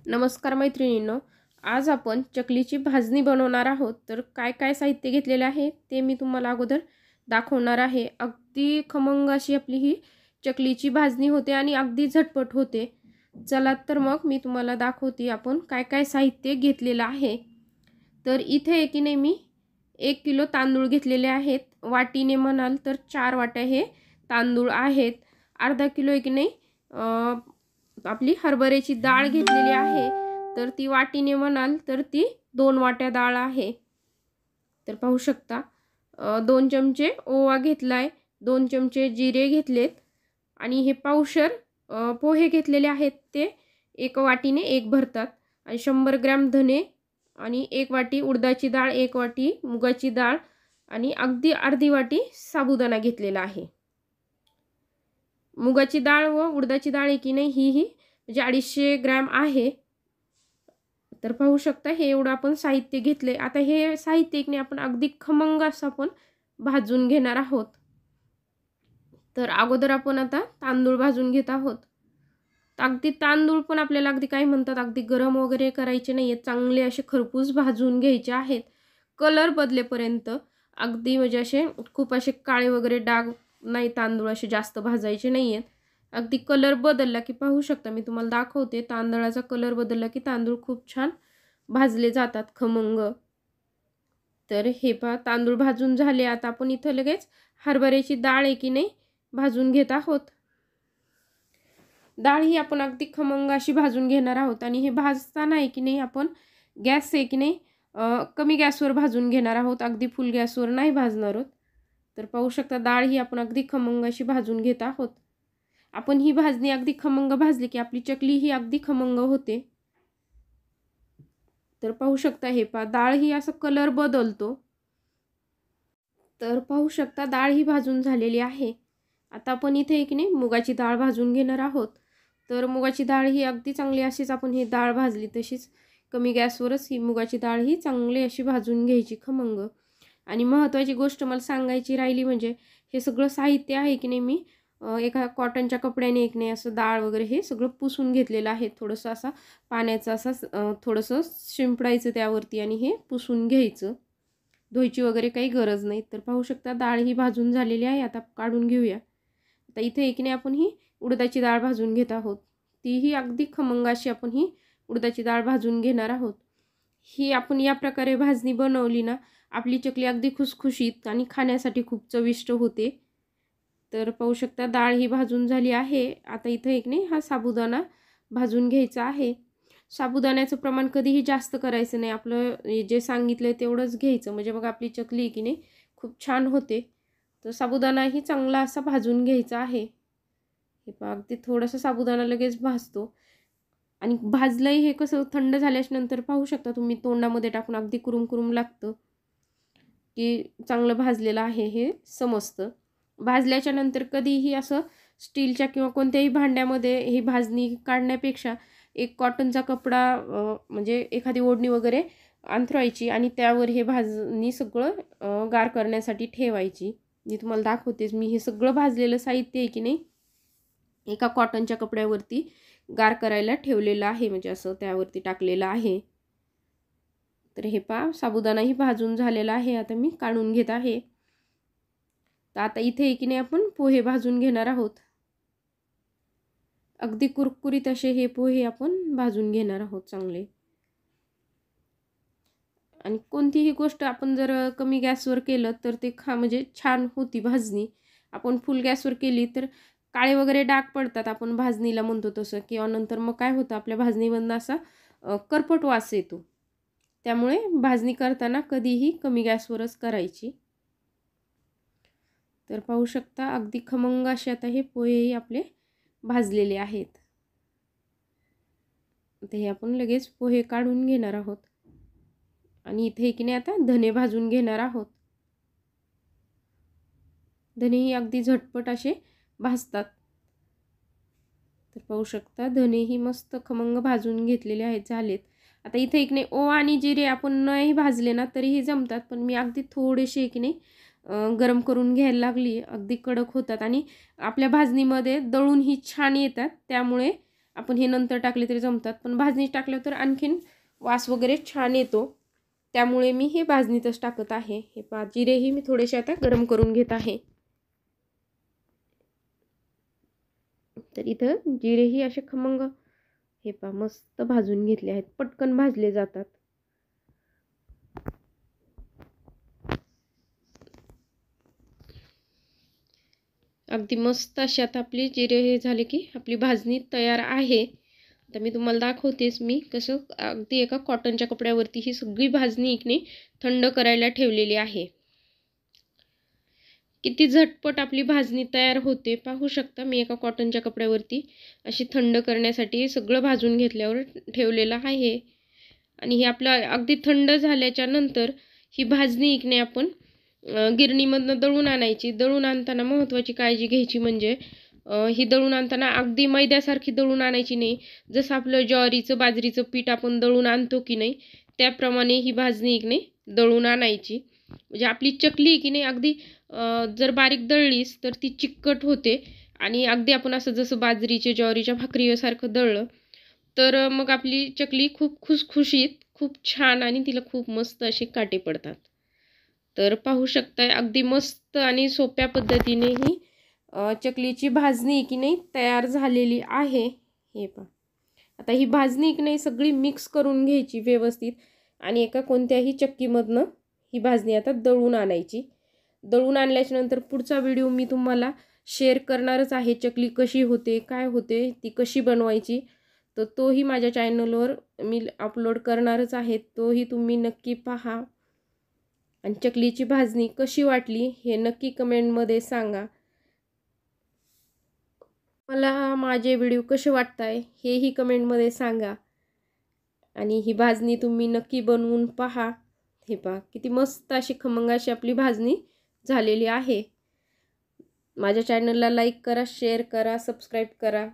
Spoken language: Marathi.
नमस्कार मैत्रिणींनो, आज आपण चकलीची भाजणी बनवणार आहोत। तर काय काय साहित्य घेतलेले आहे ते मी तुम्हाला अगोदर दाखवणार आहे। अगदी खमंग अशी आपली ही चकलीची भाजणी होते आणि अगदी झटपट होते। चला तर मग मी तुम्हाला दाखवते आपण काय काय साहित्य घेतलेलं आहे। तर इथे की नाही मी 1 किलो तांदूळ घेतलेले आहेत। वाटीने म्हणाल तर 4 वाट्या हे तांदूळ आहेत। अर्धा किलो की नाही आपली हरभऱ्याची डाळ घेतलेली आहे। तर ती वाटीने म्हणाल तर ती 2 वाट्या डाळ आहे। तर पाहू शकता 2 चमचे ओवा घेतलाय, 2 चमचे जिरे घेतलेत आणि हे पावशर पोहे घेतलेले आहेत। ते 1 वाटीने 1 भरतात आणि 100 ग्रॅम धने आणि 1 वाटी उडदाची डाळ, 1 वाटी मुगाची डाळ आणि अगदी अर्धी वाटी साबुदाणा घेतलेला आहे। मुगाची डाळ व उडदाची डाळ की नाही ही म्हणजे 250 ग्रॅम आहे। तर पाहू शकता हे एवढं आपण साहित्य घेतले। आता हे साहित्य की नाही आपण अगदी खमंग असं आपण भाजून घेणार आहोत। तर अगोदर आपण आता तांदूळ भाजून घेत आहोत। अगदी तांदूळ पण आपल्याला अगदी काय म्हणतात अगदी गरम वगैरे करायचे नाहीये, चांगले असे खरपूस भाजून घ्यायचे आहेत। कलर बदलेपर्यंत अगदी म्हणजे असे खूप असे काळे वगैरे डाग नाही, तांदूळ असे जास्त भाजायचे नाहीयेत। अगदी कलर बदलला की पाहू शकता मी तुम्हाला दाखवते, तांदळाचा कलर बदलला की तांदूळ खूप छान भाजले जातात खमंग। तर हे पहा तांदूळ भाजून झाले। आता आपण इथं लगेच हरभऱ्याची डाळ आहे की नाही भाजून घेत आहोत। डाळ ही आपण अगदी खमंग अशी भाजून घेणार आहोत आणि हे भाजताना आहे की नाही आपण गॅस आहे की नाही कमी गॅसवर भाजून घेणार आहोत, अगदी फुल गॅसवर नाही भाजणार आहोत। तर पाहू शकता डाळ ही आपण अगदी खमंग अशी भाजून घेत आहोत। आपण ही भाजणी अगदी खमंग भाजली की आपली चकली ही अगदी खमंग होते। तर पाहू शकता हे पहा डाळ ही असं कलर बदलतो। तर पाहू शकता डाळ ही भाजून झालेली आहे। आता आपण इथे की नाही मुगाची डाळ भाजून घेणार आहोत। तर मुगाची डाळ ही अगदी चांगली अशीच आपण ही डाळ भाजली तशीच कमी गॅसवरच ही मुगाची डाळ ही चांगली अशी भाजून घ्यायची खमंग। आणि महत्त्वाची गोष्ट मला सांगायची राहिली म्हणजे हे सगळं साहित्य आहे की नाही मी एका कॉटनच्या कपड्याने एक नाही असं डाळ वगैरे हे सगळं पुसून घेतलेलं आहे। थोडंसं असा पाण्याचा असा थोडंसं शिंपडायचं त्यावरती आणि हे पुसून घ्यायचं, धुवायची वगैरे काही गरज नाही। तर पाहू शकता डाळ ही भाजून झालेली आहे। आता काढून घेऊया। आता इथे एक नाही आपण ही उडदाची डाळ भाजून घेत आहोत। तीही अगदी खमंग अशी आपण ही उडदाची डाळ भाजून घेणार आहोत। ही आपण या प्रकारे भाजणी बनवली ना आपली चकली अगदी खुसखुशीत आणि खाण्यासाठी खूप चविष्ट होते। तर पाहू शकता डाळ ही भाजून झाली आहे। आता इथे एक नाही हा साबुदाणा भाजून घ्यायचा आहे। साबुदाण्याचं प्रमाण कधीही जास्त करायचं नाही, आपलं जे सांगितलंय तेवढंच घ्यायचं म्हणजे मग आपली चकली की नाही खूप छान होते। तर साबुदाणाही चांगला असा भाजून घ्यायचा आहे। हे पहा अगदी थोडासा साबुदाणा लगेच भाजतो आणि भाजलंही हे कसं थंड झाल्यानंतर पाहू शकता तुम्ही तोंडामध्ये टाकून अगदी कुरुम कुरुम लागतं की चांगलं भाजलेलं आहे हे समजतं। भाजल्याच्या नंतर कधीही असं स्टीलच्या किंवा कोणत्याही भांड्यामध्ये ही भाजणी काढण्यापेक्षा एक कॉटनचा कपडा म्हणजे एखादी ओढणी वगैरे अंथरायची आणि त्यावर हे भाजणी सगळं गार करण्यासाठी ठेवायची। मी तुम्हाला दाखवतेच, मी हे सगळं भाजलेलं साहित्य आहे की नाही एका कॉटनच्या कपड्यावरती गार करायला ठेवलेलं आहे, म्हणजे असं त्यावरती टाकलेलं आहे। तर हे पहा साबुदाणाही भाजून झालेला आहे। आता मी काढून घेत आहे। तर आता इथे की नाही आपण पोहे भाजून घेणार आहोत। अगदी कुरकुरीत असे हे पोहे आपण भाजून घेणार आहोत चांगले। आणि कोणतीही गोष्ट आपण जर कमी गॅसवर केलं तर ते म्हणजे छान होती भाजणी। आपण फुल गॅसवर केली तर काळे वगैरे डाग पडतात, आपण भाजणीला म्हणतो तसं, किंवा नंतर मग काय होतं आपल्या भाजणीमधून असा करपट वास येतो। त्यामुळे भाजणी करताना कधीही कमी गॅसवरच करायची। तर पाहू शकता अगदी खमंग असे आता हे पोहेही आपले भाजलेले आहेत। आता हे आपण लगेच पोहे काढून घेणार आहोत आणि इथे की नाही आता धने भाजून घेणार आहोत। धनेही अगदी झटपट असे भाजतात। तर पाहू शकता धनेही मस्त खमंग भाजून घेतलेले आहेत, झालेत। आता इथे एक नाही ओवा आणि जिरे आपण नाही भाजले ना तरीही जमतात, पण मी अगदी थोडेसे की नाही गरम करून घ्यायला लागली, अगदी कडक होतात आणि आपल्या भाजणीमध्ये दळून ही छान येतात, त्यामुळे आपण हे नंतर टाकले तरी जमतात, पण भाजणीत टाकलं तर आणखीन वास वगैरे छान येतो, त्यामुळे मी हे भाजणीतच टाकत आहे. हे पहा, जिरेही मी थोडेसे आता गरम करून घेत आहे. तर इथं जिरेही असे खमंग हे पहा मस्त भाजून घेतले आहेत, पटकन भाजले जातात. अगदी मस्त अशी आता आपली जिरे हे झाले की आपली भाजणी तयार आहे. आता मी तुम्हाला दाखवतेच मी कसं अगदी एका कॉटनच्या कपड्यावरती ही सगळी भाजणी इकडे थंड करायला ठेवलेली आहे. किती झटपट आपली भाजणी तयार होते पाहू शकता. मी एका कॉटनच्या कपड्यावरती अशी थंड करण्यासाठी सगळं भाजून घेतल्यावर ठेवलेलं आहे. आणि हे आपलं अगदी थंड झाल्याच्या नंतर ही भाजणी इकडे आपण गिरणीमधनं दळून आणायची. दळून आणताना महत्त्वाची काळजी घ्यायची म्हणजे ही दळून आणताना अगदी मैद्यासारखी दळून आणायची नाही. जसं आपलं ज्वारीचं बाजरीचं पीठ आपण दळून आणतो की नाही, त्याप्रमाणे ही भाजणी इकडे दळून आणायची. म्हणजे आपली चकली की नाही अगदी जर बारीक दळलीस तर ती चिकट होते, आणि अगदी आपण असं जसं बाजरीच्या ज्वारीच्या भाकरीसारखं दळलं तर मग आपली चकली खूप खुसखुशीत, खूप छान आणि तिला खूप मस्त असे काटे पडतात. तर पाहू शकताय अगदी मस्त आणि सोप्या पद्धतीने ही चकलीची भाजणी की नाही तयार झालेली आहे. हे पहा, आता ही भाजणी की नाही सगळी मिक्स करून घ्यायची व्यवस्थित, आणि एका कोणत्याही चक्कीमधनं ही भाजणी आता दळून आणायची. दळून आणल्याच्या नंतर पुढचा व्हिडिओ मी तुम्हाला शेअर करणारच आहे. चकली कशी होते, काय होते, ती कशी बनवायची, तर तोही माझ्या चॅनलवर मी अपलोड करणारच आहे. तोही तुम्ही नक्की पहा. आणि चकलीची भाजणी कशी वाटली हे नक्की कमेंटमध्ये सांगा. मला माझे व्हिडिओ कसे वाटताय हेही कमेंटमध्ये सांगा. आणि ही भाजणी तुम्ही नक्की बनवून पहा. हे पहा किती मस्त अशी खमंग अशी आपली भाजणी झालेली आहे. माझ्या चॅनलला लाईक करा, शेअर करा, सबस्क्राईब करा.